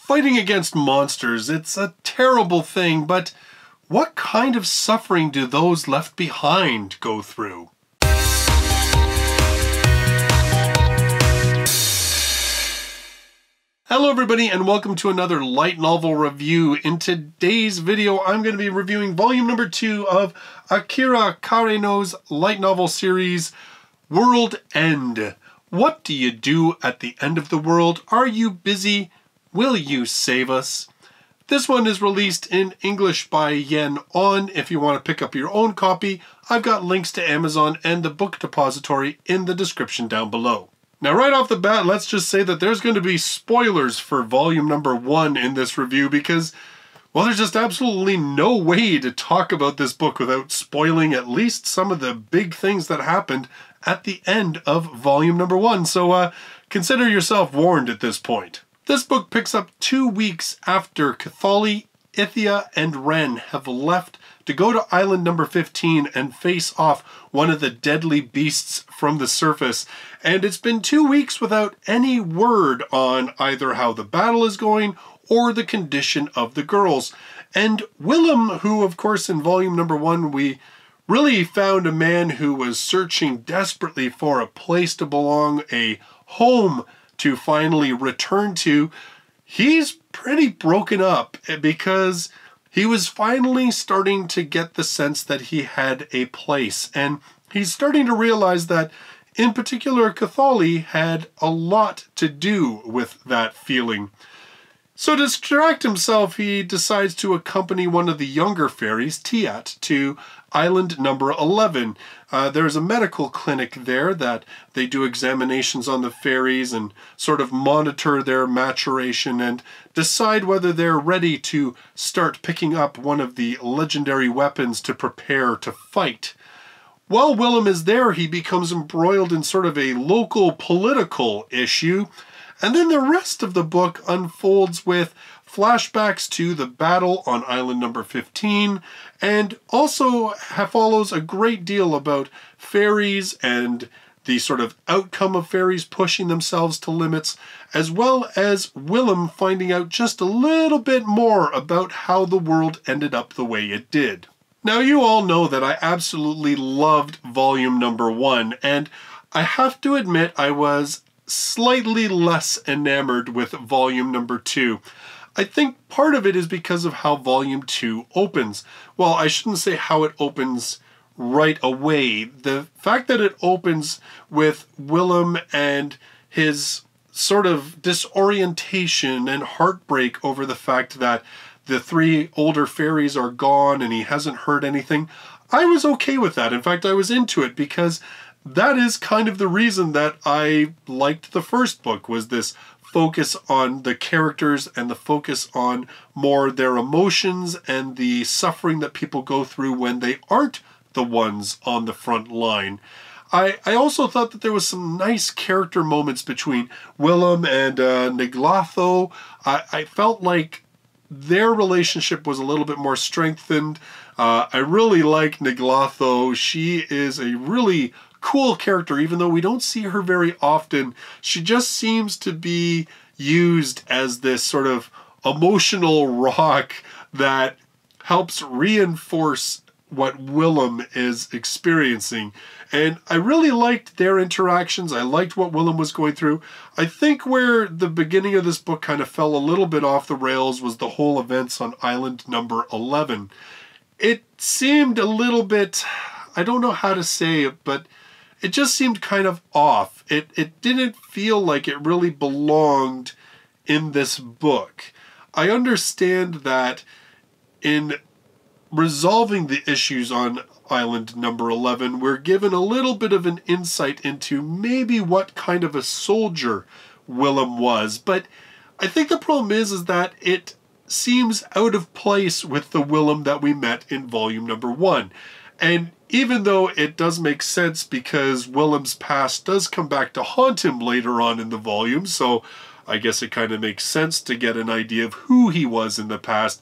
Fighting against monsters, it's a terrible thing, but what kind of suffering do those left behind go through? Hello everybody and welcome to another light novel review. In today's video, I'm going to be reviewing volume number 2 of Akira Kareno's light novel series, WorldEnd. What do you do at the end of the world? Are you busy? Will you save us? This one is released in English by Yen On. If you want to pick up your own copy, I've got links to Amazon and the book depository in the description down below. Now right off the bat, let's just say that there's going to be spoilers for volume number 1 in this review because, well, there's just absolutely no way to talk about this book without spoiling at least some of the big things that happened at the end of volume number 1. So consider yourself warned at this point. This book picks up 2 weeks after Cathali, Ithia, and Ren have left to go to island number 15 and face off one of the deadly beasts from the surface. And it's been 2 weeks without any word on either how the battle is going or the condition of the girls. And Willem, who of course in volume number 1 we really found a man who was searching desperately for a place to belong, a home to finally return to, he's pretty broken up because he was finally starting to get the sense that he had a place, and he's starting to realize that in particular Cathali had a lot to do with that feeling. So to distract himself, he decides to accompany one of the younger fairies, Tiat, to island number 11. There's a medical clinic there that they do examinations on the fairies and sort of monitor their maturation and decide whether they're ready to start picking up one of the legendary weapons to prepare to fight. While Willem is there, he becomes embroiled in sort of a local political issue. And then the rest of the book unfolds with flashbacks to the battle on island number 15, and also follows a great deal about fairies and the sort of outcome of fairies pushing themselves to limits, as well as Willem finding out just a little bit more about how the world ended up the way it did. Now you all know that I absolutely loved volume number 1, and I have to admit I was slightly less enamored with volume number 2. I think part of it is because of how volume 2 opens. Well, I shouldn't say how it opens right away. The fact that it opens with Willem and his sort of disorientation and heartbreak over the fact that the 3 older fairies are gone and he hasn't heard anything, I was okay with that. In fact, I was into it because that is kind of the reason that I liked the first book, was this focus on the characters and the focus on more their emotions and the suffering that people go through when they aren't the ones on the front line. I also thought that there was some nice character moments between Willem and Niglatho. I felt like their relationship was a little bit more strengthened. I really like Niglatho. She is a really cool character, even though we don't see her very often. She just seems to be used as this sort of emotional rock that helps reinforce what Willem is experiencing. And I really liked their interactions. I liked what Willem was going through. I think where the beginning of this book kind of fell a little bit off the rails was the whole events on island number 11. It seemed a little bit, I don't know how to say it, but it just seemed kind of off. It didn't feel like it really belonged in this book. I understand that in resolving the issues on island number 11, we're given a little bit of an insight into maybe what kind of a soldier Willem was, but I think the problem is that it seems out of place with the Willem that we met in volume number 1. And even though it does make sense because Willem's past does come back to haunt him later on in the volume, so I guess it kind of makes sense to get an idea of who he was in the past,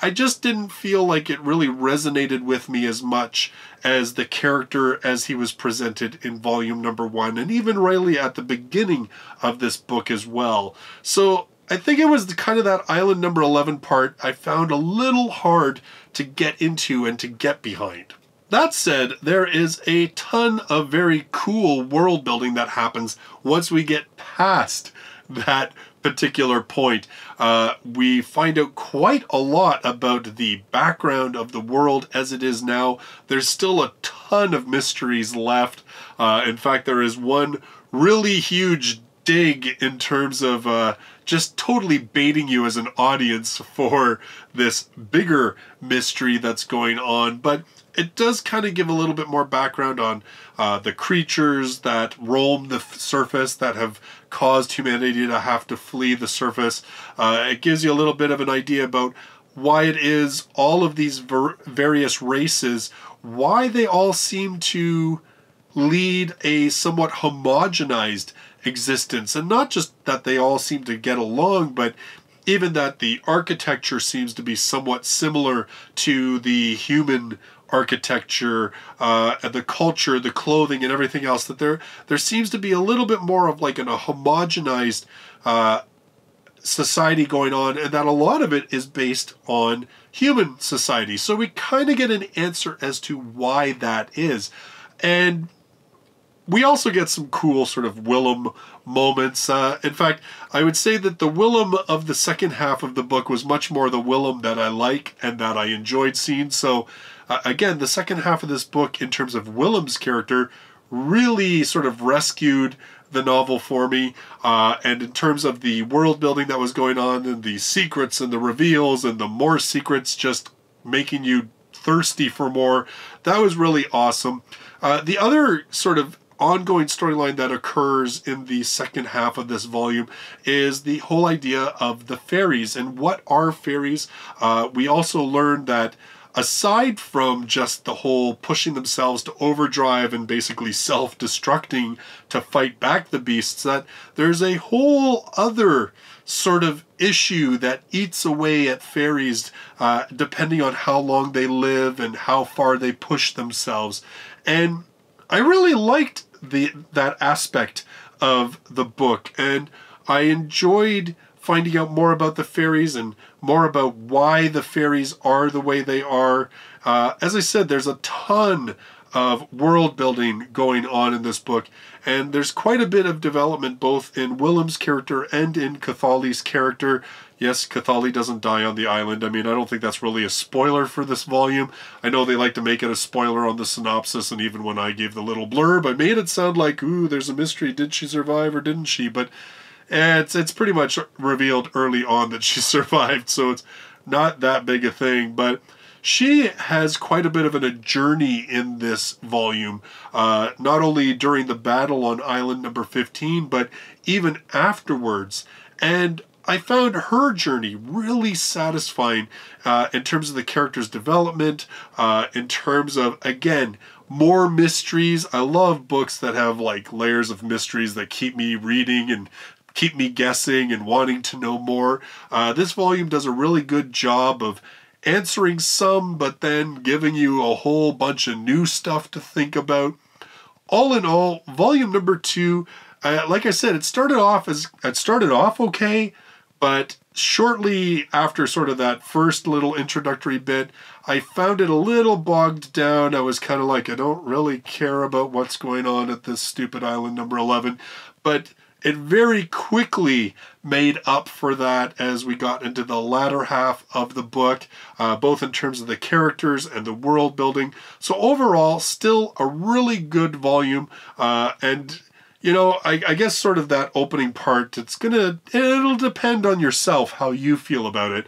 I just didn't feel like it really resonated with me as much as the character as he was presented in volume number 1, and even really at the beginning of this book as well. So I think it was kind of that island number 11 part I found a little hard to get into and to get behind. That said, there is a ton of very cool world building that happens once we get past that particular point. We find out quite a lot about the background of the world as it is now. There's still a ton of mysteries left. In fact, there is one really huge dig in terms of just totally baiting you as an audience for this bigger mystery that's going on. But it does kind of give a little bit more background on the creatures that roam the surface that have caused humanity to have to flee the surface. It gives you a little bit of an idea about why it is all of these various races, why they all seem to lead a somewhat homogenized existence. And not just that they all seem to get along, but even that the architecture seems to be somewhat similar to the human architecture, and the culture, the clothing, and everything else. That there seems to be a little bit more of like a homogenized society going on, and that a lot of it is based on human society. So we kind of get an answer as to why that is. And we also get some cool sort of Willem moments. In fact, I would say that the Willem of the second half of the book was much more the Willem that I like and that I enjoyed seeing. So again, the second half of this book, in terms of Willem's character, really sort of rescued the novel for me. And in terms of the world building that was going on, and the secrets and the reveals and the more secrets just making you thirsty for more, that was really awesome. The other sort of ongoing storyline that occurs in the second half of this volume is the whole idea of the fairies. And what are fairies? We also learned that aside from just the whole pushing themselves to overdrive and basically self-destructing to fight back the beasts, that there's a whole other sort of issue that eats away at fairies depending on how long they live and how far they push themselves. And I really liked that aspect of the book, and I enjoyed finding out more about the fairies and more about why the fairies are the way they are. As I said, there's a ton of world building going on in this book, and there's quite a bit of development both in Willem's character and in Cathali's character. Yes, Cathali doesn't die on the island. I mean, I don't think that's really a spoiler for this volume. I know they like to make it a spoiler on the synopsis, and even when I gave the little blurb, I made it sound like, ooh, there's a mystery. Did she survive or didn't she? But it's pretty much revealed early on that she survived, so it's not that big a thing. But she has quite a bit of a journey in this volume, not only during the battle on island number 15, but even afterwards. And I found her journey really satisfying in terms of the character's development, in terms of, again, more mysteries. I love books that have like layers of mysteries that keep me reading and keep me guessing and wanting to know more. This volume does a really good job of answering some, but then giving you a whole bunch of new stuff to think about. All in all, volume number 2, like I said, it started off okay, but shortly after sort of that first little introductory bit, I found it a little bogged down. I was kind of like, I don't really care about what's going on at this stupid island number 11, but it very quickly made up for that as we got into the latter half of the book, both in terms of the characters and the world building. So overall, still a really good volume, and you know, I guess sort of that opening part, it'll depend on yourself how you feel about it.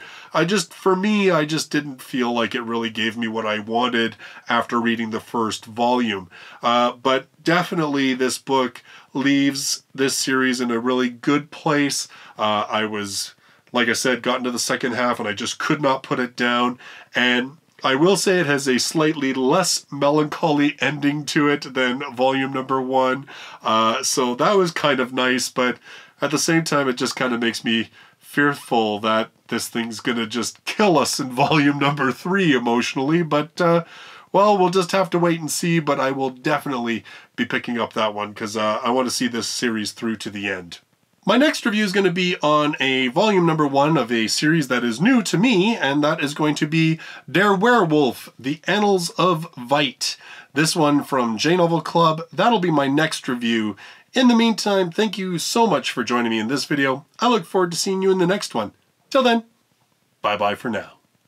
For me, I just didn't feel like it really gave me what I wanted after reading the first volume. But definitely this book leaves this series in a really good place. I was, like I said, got into the second half and I just could not put it down. And I will say it has a slightly less melancholy ending to it than volume number 1. So that was kind of nice, but at the same time, it just kind of makes me fearful that this thing's going to just kill us in volume number 3 emotionally. But, well, we'll just have to wait and see, but I will definitely be picking up that one because I want to see this series through to the end. My next review is going to be on a volume number 1 of a series that is new to me, and that is going to be Der Werewolf, The Annals of Veit. This one from J-Novel Club. That'll be my next review. In the meantime, thank you so much for joining me in this video. I look forward to seeing you in the next one. Till then, bye-bye for now.